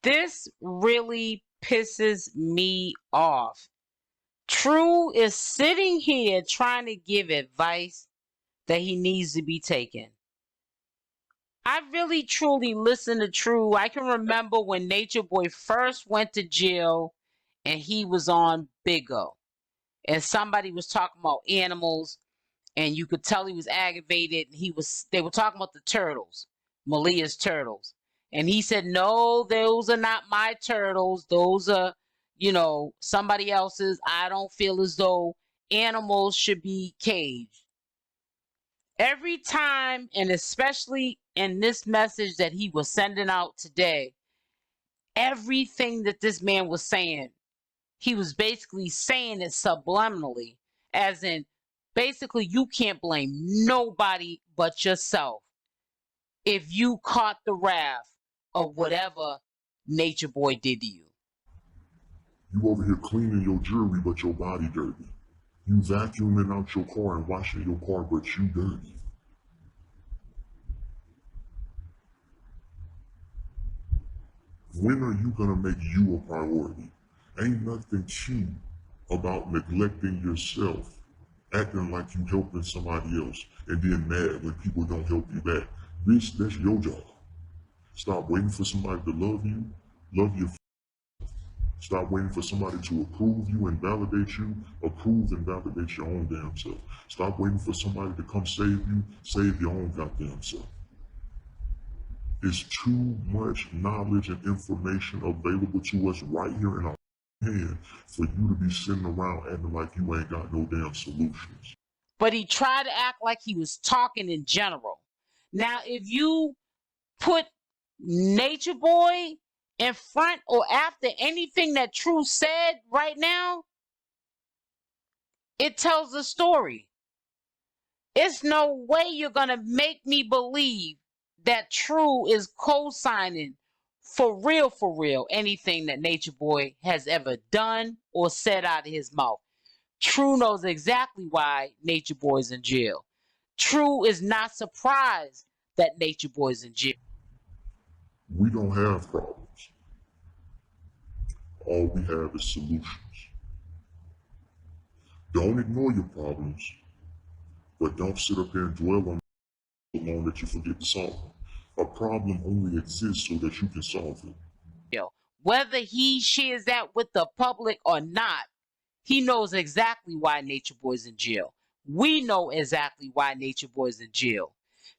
This really pisses me off. True is sitting here trying to give advice that he needs to be taken. I really truly listened to True. I can remember when Natureboy first went to jail and he was on Bigo. And somebody was talking about animals and you could tell he was aggravated. They were talking about the turtles, Malia's turtles. And he said, no, those are not my turtles. Those are, somebody else's. I don't feel as though animals should be caged. Every time, and especially in this message that he was sending out today, everything that this man was saying, he was basically saying it subliminally, as in, basically, you can't blame nobody but yourself if you caught the wrath of whatever Natureboy did to you. You over here cleaning your jewelry, but your body dirty. You vacuuming out your car and washing your car, but you dirty. When are you gonna make you a priority? Ain't nothing cute about neglecting yourself, acting like you helping somebody else, and then mad when people don't help you back. Bitch, that's your job. Stop waiting for somebody to love you. Love your. Stop waiting for somebody to approve you and validate you. Approve and validate your own damn self. Stop waiting for somebody to come save you. Save your own goddamn self. It's too much knowledge and information available to us right here in our hand for you to be sitting around acting like you ain't got no damn solutions. But he tried to act like he was talking in general. Now, if you put Natureboy in front or after anything that True said right now, it tells the story. It's no way you're going to make me believe that True is co-signing for real, anything that Natureboy has ever done or said out of his mouth. True knows exactly why Natureboy's in jail. True is not surprised that Natureboy's in jail. We don't have problems. All we have is solutions. Don't ignore your problems, but don't sit up there and dwell on them so long that you forget to solve them. A problem only exists so that you can solve it. Whether he shares that with the public or not, he knows exactly why Natureboy's in jail. We know exactly why Natureboy's in jail.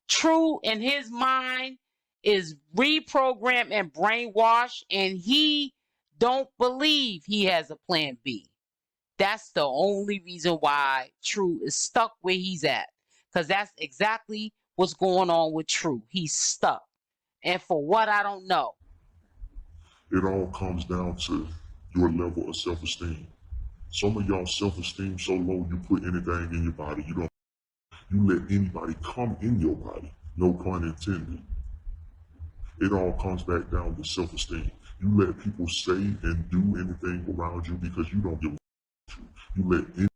True, in his mind, is reprogrammed and brainwashed, and he don't believe he has a plan B. That's the only reason why True is stuck where he's at. Because that's exactly what's going on with True. He's stuck. And for what, I don't know. It all comes down to your level of self-esteem. Some of y'all self-esteem so low you put anything in your body. You let anybody come in your body. No pun intended. It all comes back down to self-esteem. You let people say and do anything around you because you don't give a damn. You let anyone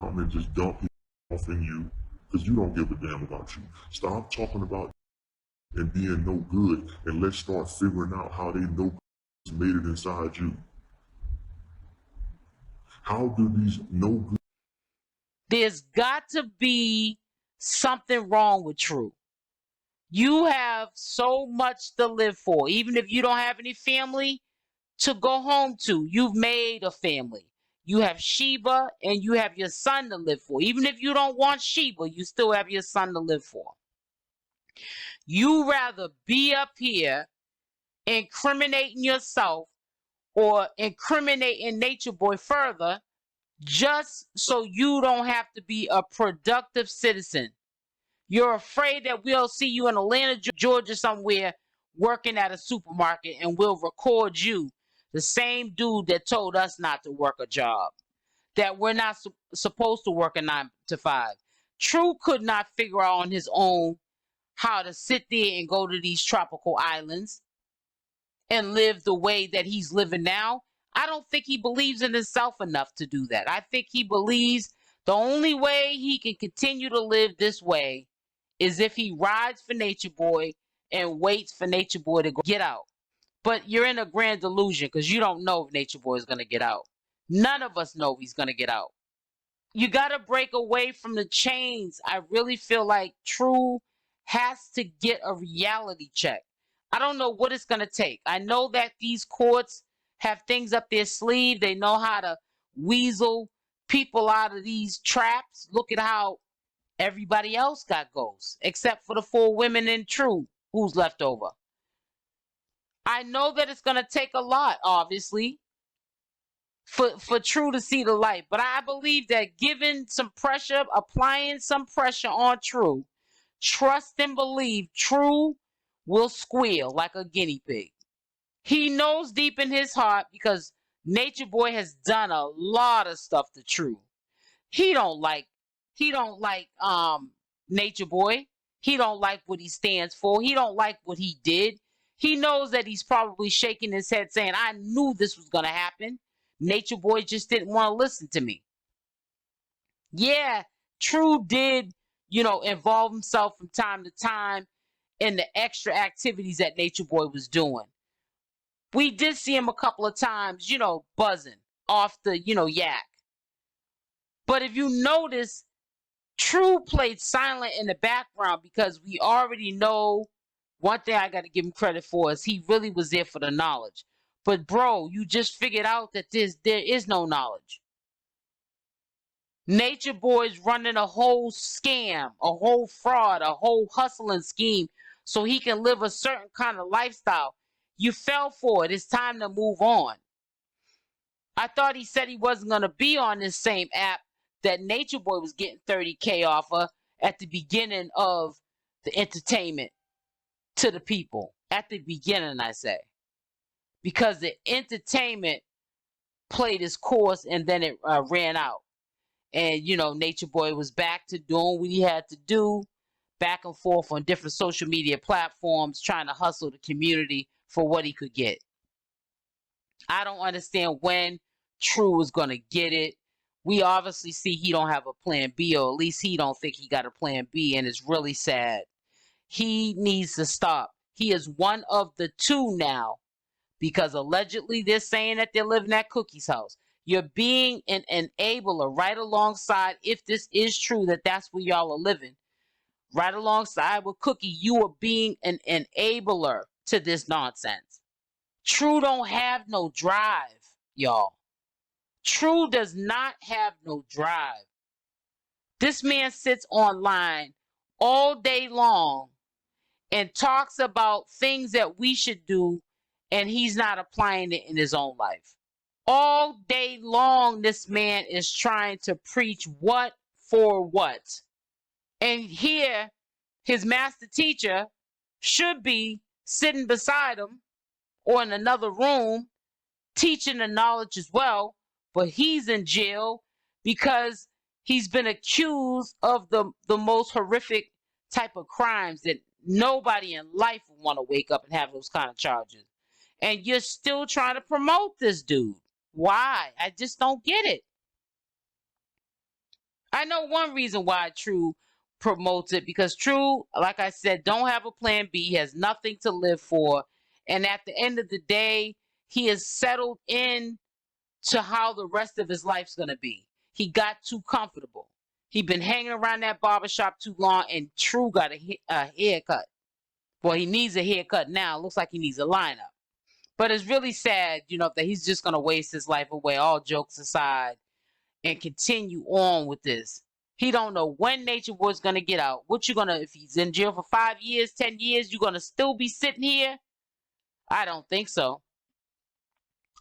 come and just dump off in you because you don't give a damn about you. Stop talking about and being no good, and let's start figuring out how they know made it inside you. How do these no good? There's got to be something wrong with True. You have so much to live for. Even if you don't have any family to go home to, you've made a family. You have Sheeba and you have your son to live for. Even if you don't want Sheeba, you still have your son to live for. You rather be up here incriminating yourself or incriminating Natureboy further just so you don't have to be a productive citizen. You're afraid that we'll see you in Atlanta, Georgia somewhere working at a supermarket and we'll record you, the same dude that told us not to work a job, that we're not supposed to work a 9 to 5. True could not figure out on his own how to sit there and go to these tropical islands and live the way that he's living now. I don't think he believes in himself enough to do that. I think he believes the only way he can continue to live this way is if he rides for Natureboy and waits for Natureboy to get out. But you're in a grand delusion because you don't know if Nature Boy is going to get out. None of us know if he's going to get out. You got to break away from the chains. I really feel like True has to get a reality check. I don't know what it's going to take. I know that these courts have things up their sleeve. They know how to weasel people out of these traps. Look at how everybody else got ghosts, except for the 4 women in True who's left over. I know that it's going to take a lot, obviously, for True to see the light. But I believe that giving some pressure, applying some pressure on True, trust and believe True will squeal like a guinea pig. He knows deep in his heart, because Nature Boy has done a lot of stuff to True. He don't like Nature Boy. He don't like what he stands for. He don't like what he did. He knows that he's probably shaking his head saying, I knew this was going to happen. Nature Boy just didn't want to listen to me. Yeah, True did, involve himself from time to time in the extra activities that Nature Boy was doing. We did see him a couple of times, buzzing off the, yak. But if you notice, True played silent in the background because we already know one thing I got to give him credit for is he really was there for the knowledge. But bro, you just figured out that there is no knowledge. Nature Boy's running a whole scam, a whole fraud, a whole hustling scheme so he can live a certain kind of lifestyle. You fell for it. It's time to move on. I thought he said he wasn't going to be on this same app that Nature Boy was getting $30K off of at the beginning of the entertainment to the people. At the beginning, I say. Because the entertainment played its course and then it ran out. And, Nature Boy was back to doing what he had to do, back and forth on different social media platforms, trying to hustle the community for what he could get. I don't understand when True is going to get it. We obviously see he don't have a plan B, or at least he don't think he got a plan B, and it's really sad. He needs to stop. He is one of the 2 now, because allegedly they're saying that they're living at Cookie's house. You're being an enabler right alongside, if this is true that that's where y'all are living, right alongside with Cookie, you are being an enabler to this nonsense. True don't have no drive, y'all. True does not have no drive. This man sits online all day long and talks about things that we should do, and he's not applying it in his own life. All day long, this man is trying to preach what for what. And here, his master teacher should be sitting beside him or in another room teaching the knowledge as well, but he's in jail because he's been accused of the most horrific type of crimes that nobody in life would want to wake up and have those kind of charges. And you're still trying to promote this dude. Why? I just don't get it. I know one reason why True promotes it, because True, like I said, don't have a plan B, he has nothing to live for. And at the end of the day, he is settled in to how the rest of his life's going to be. He got too comfortable. He been hanging around that barbershop too long, and True got a haircut. Well, he needs a haircut now. Looks like he needs a lineup. But it's really sad, that he's just going to waste his life away, all jokes aside, and continue on with this. He don't know when Nature Boy's going to get out. What you going to, if he's in jail for 5 years, 10 years, you going to still be sitting here? I don't think so.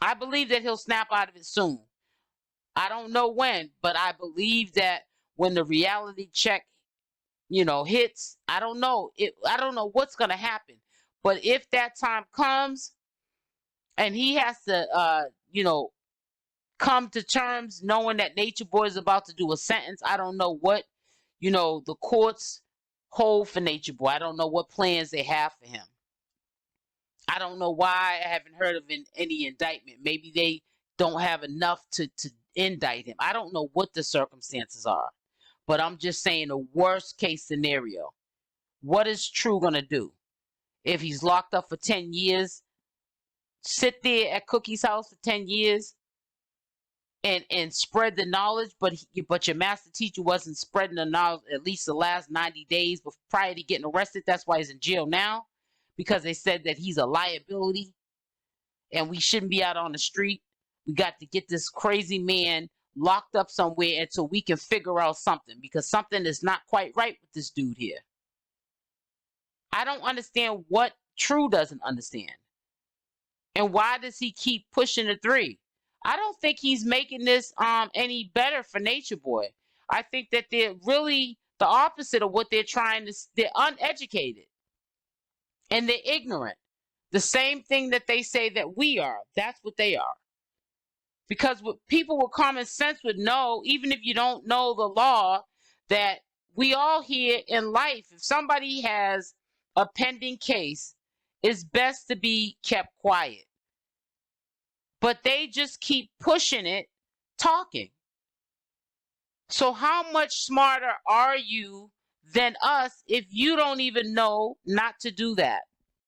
I believe that he'll snap out of it soon. I don't know when, but I believe that when the reality check, hits, I don't know. I don't know what's going to happen. But if that time comes and he has to, come to terms knowing that Nature Boy is about to do a sentence, I don't know what, the courts hold for Nature Boy. I don't know what plans they have for him. I don't know why I haven't heard of any indictment. Maybe they don't have enough to indict him. I don't know what the circumstances are. But I'm just saying the worst case scenario. What is True going to do? If he's locked up for 10 years, sit there at Cookie's house for 10 years and spread the knowledge, but your master teacher wasn't spreading the knowledge at least the last 90 days prior to getting arrested. That's why he's in jail now, because they said that he's a liability and we shouldn't be out on the street. We got to get this crazy man locked up somewhere until we can figure out something, because something is not quite right with this dude here. I don't understand what True doesn't understand. And why does he keep pushing the 3? I don't think he's making this any better for Natureboy. I think that they're really the opposite of what they're trying to. They're uneducated and they're ignorant. The same thing that they say that we are. That's what they are. Because people with common sense would know, even if you don't know the law, that we all here in life, if somebody has a pending case, it's best to be kept quiet. But they just keep pushing it, talking. So how much smarter are you than us if you don't even know not to do that?